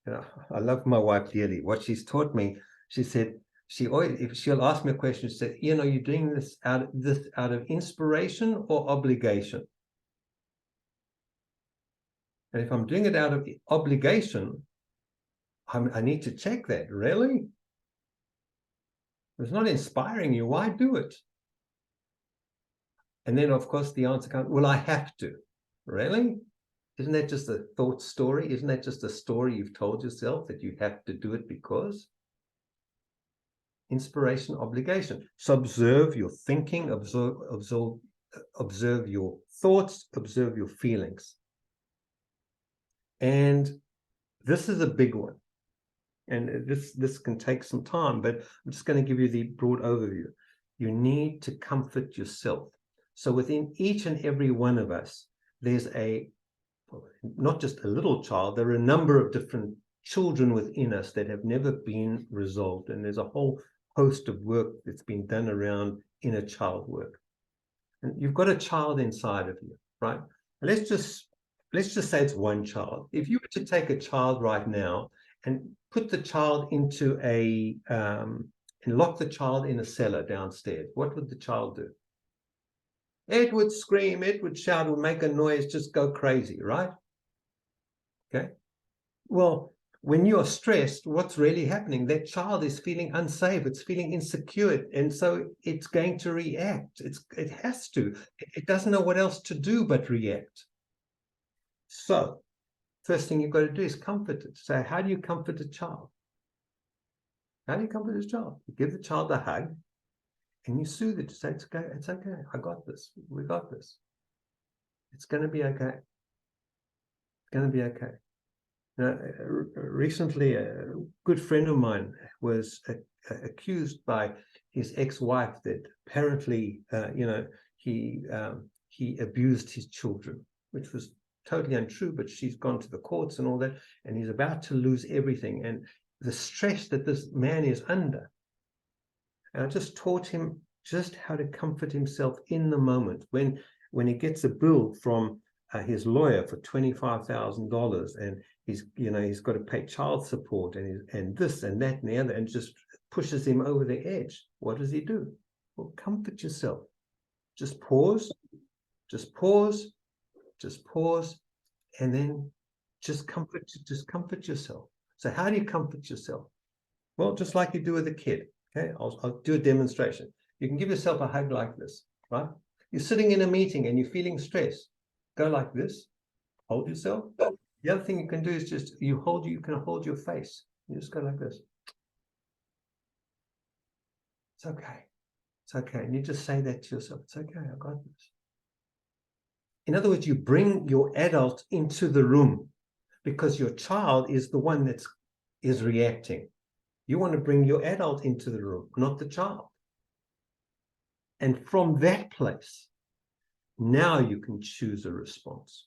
I love my wife dearly. What she's taught me, she said, if she'll ask me a question, she said, you're doing this out of inspiration or obligation? And if I'm doing it out of obligation, I need to check that. Really? It's not inspiring you. Why do it? And then, of course, the answer comes, well, I have to. Really? Isn't that just a thought story? Isn't that just a story you've told yourself that you have to do it because? Inspiration, obligation. So observe your thinking, observe your thoughts, observe your feelings. And this is a big one. And this can take some time, but I'm just going to give you the broad overview. You need to comfort yourself. So within each and every one of us, there's not just a little child, there are a number of different children within us that have never been resolved. And there's a whole host of work that's been done around inner child work. And you've got a child inside of you, right? And let's just say it's one child. If you were to take a child right now and put the child into and lock the child in a cellar downstairs, what would the child do? It would scream, it would shout, it would make a noise, just go crazy, right? Okay. Well, when you're stressed, what's really happening? That child is feeling unsafe, it's feeling insecure, and so it's going to react. It has to. It doesn't know what else to do but react. So, first thing you've got to do is comfort it. So how do you comfort a child? How do you comfort a child? You give the child a hug and you soothe it to say, it's okay, I got this, we got this. It's going to be okay. It's going to be okay. Now, recently, a good friend of mine was accused by his ex-wife that apparently, he abused his children, which was totally untrue, but she's gone to the courts and all that, and he's about to lose everything. And the stress that this man is under. And I just taught him just how to comfort himself in the moment. When he gets a bill from his lawyer for $25,000, and he's got to pay child support and this and that and the other, and just pushes him over the edge. What does he do? Well, comfort yourself. Just pause, and then just comfort yourself. So how do you comfort yourself? Well, just like you do with a kid. Okay, I'll do a demonstration. You can give yourself a hug like this, right? You're sitting in a meeting and you're feeling stressed. Go like this, hold yourself. The other thing you can do is just you can hold your face. You just go like this. It's okay. It's okay. And you just say that to yourself. It's okay. I got this. In other words, you bring your adult into the room because your child is the one that is reacting. You want to bring your adult into the room, not the child. And from that place, now you can choose a response.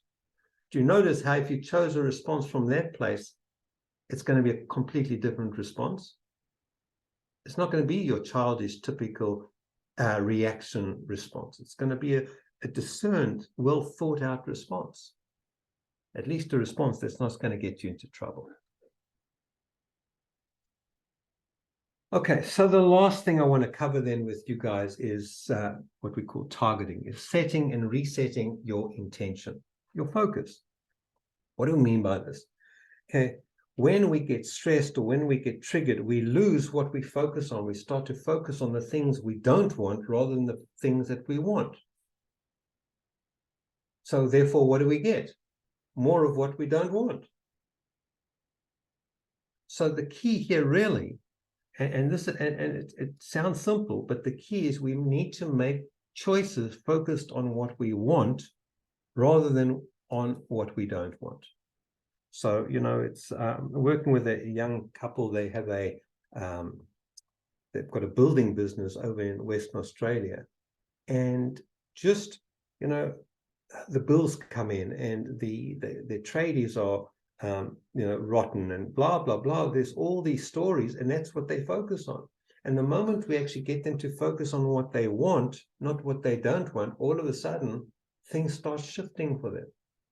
Do you notice how if you chose a response from that place, it's going to be a completely different response? It's not going to be your childish, typical reaction response. It's going to be a discerned, well thought out response. At least a response that's not going to get you into trouble. Okay, so the last thing I want to cover then with you guys is what we call targeting, is setting and resetting your intention, your focus. What do we mean by this? Okay, when we get stressed or when we get triggered, we lose what we focus on. We start to focus on the things we don't want rather than the things that we want. So therefore, what do we get? More of what we don't want. So the key here really, it sounds simple, but the key is we need to make choices focused on what we want rather than on what we don't want. So, you know, it's working with a young couple. They have they've got a building business over in Western Australia, and just, you know, the bills come in and the tradies are you know, rotten and blah blah blah. There's all these stories, and that's what they focus on. And the moment we actually get them to focus on what they want, not what they don't want, all of a sudden things start shifting for them.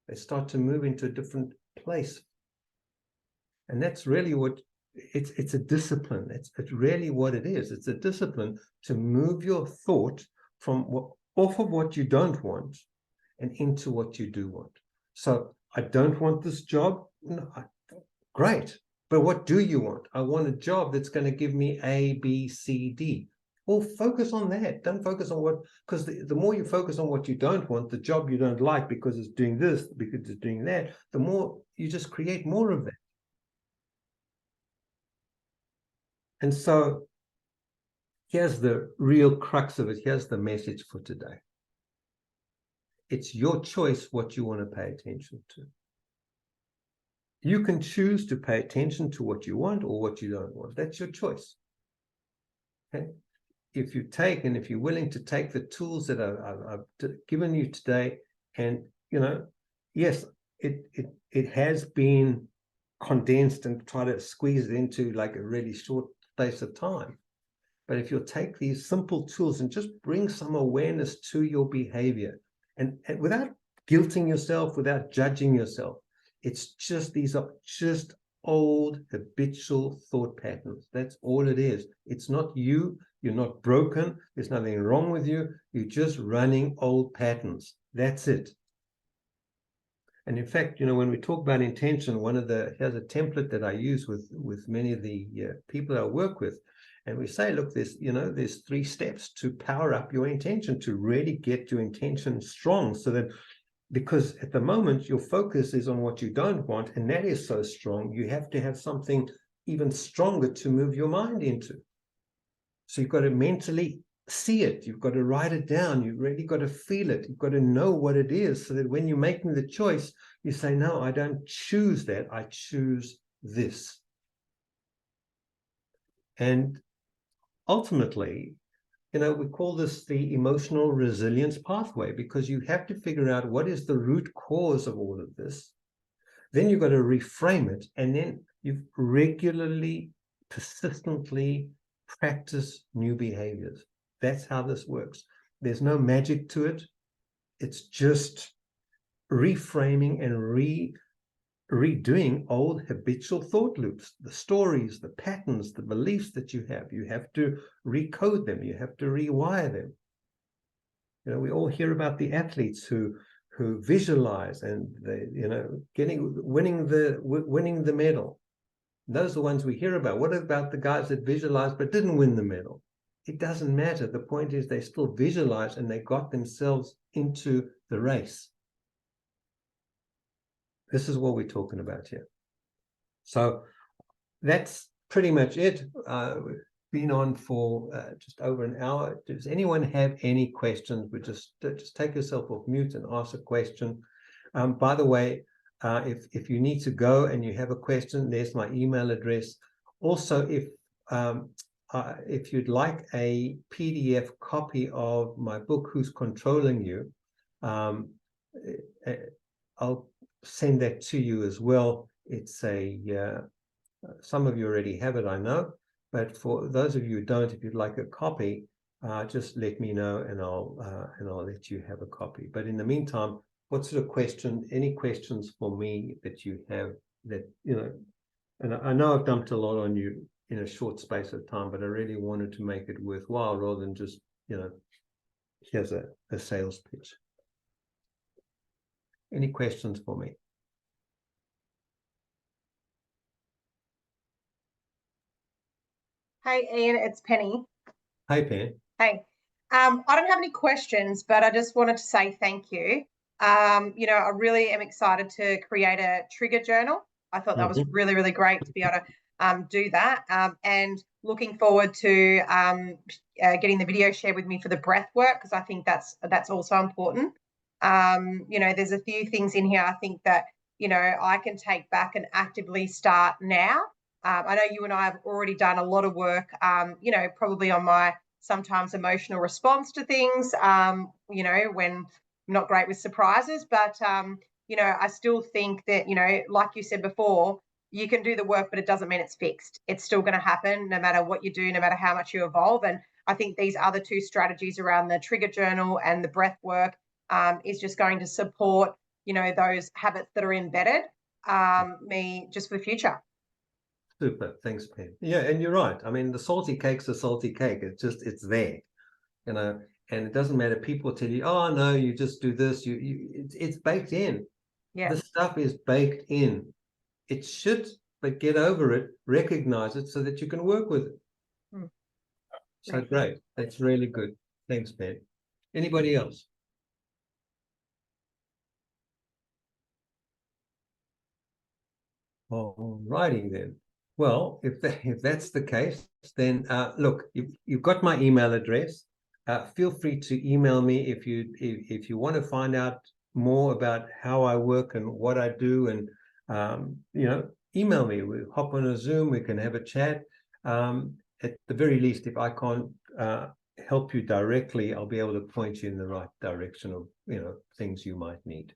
They start to move into a different place. And that's really what it's a discipline. It's really what it is. It's a discipline to move your thought from off of what you don't want and into what you do want. So I don't want this job. No, great. But what do you want? I want a job that's going to give me A, B, C, D. Well, focus on that. Don't focus on what, because the more you focus on what you don't want, the job you don't like because it's doing this, because it's doing that, the more you just create more of that. And so here's the real crux of it. Here's the message for today. It's your choice what you want to pay attention to. You can choose to pay attention to what you want or what you don't want. That's your choice. Okay? If you take, and if you're willing to take the tools that I've given you today, and, you know, yes, it has been condensed and try to squeeze it into like a really short space of time. But if you'll take these simple tools and just bring some awareness to your behavior, and without guilting yourself, without judging yourself, it's just, these are just old habitual thought patterns. That's all it is. It's not you. You're not broken. There's nothing wrong with you. You're just running old patterns. That's it. And in fact, you know, when we talk about intention, here's a template that I use with many of the people I work with. And we say, look, there's 3 steps to power up your intention, to really get your intention strong, so that, because at the moment your focus is on what you don't want, and that is so strong, you have to have something even stronger to move your mind into. So you've got to mentally see it, you've got to write it down, you've really got to feel it, you've got to know what it is, so that when you're making the choice, you say, no, I don't choose that, I choose this. And ultimately, you know, we call this the emotional resilience pathway, because you have to figure out what is the root cause of all of this. Then you've got to reframe it, and then you regularly, persistently practice new behaviors. That's how this works. There's no magic to it. It's just reframing and redoing old habitual thought loops, the stories, the patterns, the beliefs that you have. You have to recode them. You have to rewire them. You know, we all hear about the athletes who visualize and they, you know, winning the medal. Those are the ones we hear about. What about the guys that visualized but didn't win the medal? it doesn't matter. The point is they still visualize and they got themselves into the race. This is what we're talking about here. So that's pretty much it. We've been on for just over an hour. Does anyone have any questions? We just take yourself off mute and ask a question. By the way, if you need to go and you have a question, there's my email address. Also, if you'd like a PDF copy of my book, Who's Controlling You, I'll send that to you as well. It's some of you already have it, I know, but for those of you who don't, if you'd like a copy, just let me know and I'll let you have a copy. But in the meantime, what sort of any questions for me that you have that, and I know I've dumped a lot on you in a short space of time, but I really wanted to make it worthwhile rather than just, here's a sales pitch. Any questions for me? Hey, Ian, it's Penny. Hey, Pen. Hey, I don't have any questions, but I just wanted to say thank you. I really am excited to create a trigger journal. I thought that was really, really great to be able to do that. And looking forward to getting the video shared with me for the breath work, because I think that's also important. There's a few things in here I think that, I can take back and actively start now. I know you and I have already done a lot of work, probably on my sometimes emotional response to things, when I'm not great with surprises. But, I still think that, like you said before, you can do the work, but it doesn't mean it's fixed. It's still going to happen no matter what you do, no matter how much you evolve. And I think these other two strategies around the trigger journal and the breath work is just going to support, those habits that are embedded me just for the future. Super. Thanks, Pen. Yeah, and you're right. I mean, the salty cake's a salty cake. It's there, and it doesn't matter. People tell you, oh, no, you just do this. It's baked in. Yeah. The stuff is baked in. It should, but get over it, recognize it so that you can work with it. So great. That's really good. Thanks, Pen. Anybody else? All righty then. Well, if that's the case, then look, you've got my email address. Feel free to email me if you want to find out more about how I work and what I do, and email me. We'll hop on a Zoom. We can have a chat. At the very least, if I can't help you directly, I'll be able to point you in the right direction of things you might need.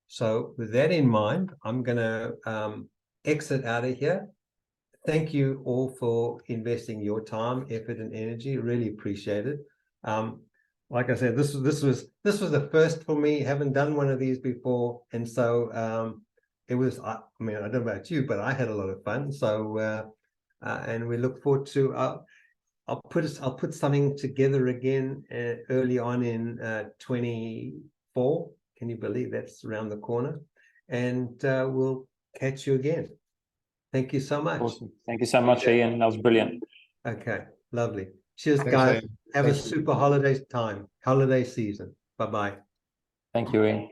So with that in mind, I'm going to exit out of here. Thank you all for investing your time, effort, and energy. Really appreciate it. Like I said, this was the first for me. Haven't done one of these before, and so it was. I mean, I don't know about you, but I had a lot of fun. So and we look forward to. I'll put something together again early on in 24. Can you believe that's around the corner? And we'll catch you again. Thank you so much. Awesome. Thank you so much, Ian. That was brilliant. Okay, lovely. Cheers, Thanks, guys. Ian. Have Thank a you. super holiday season. Bye-bye. Thank you, Ian.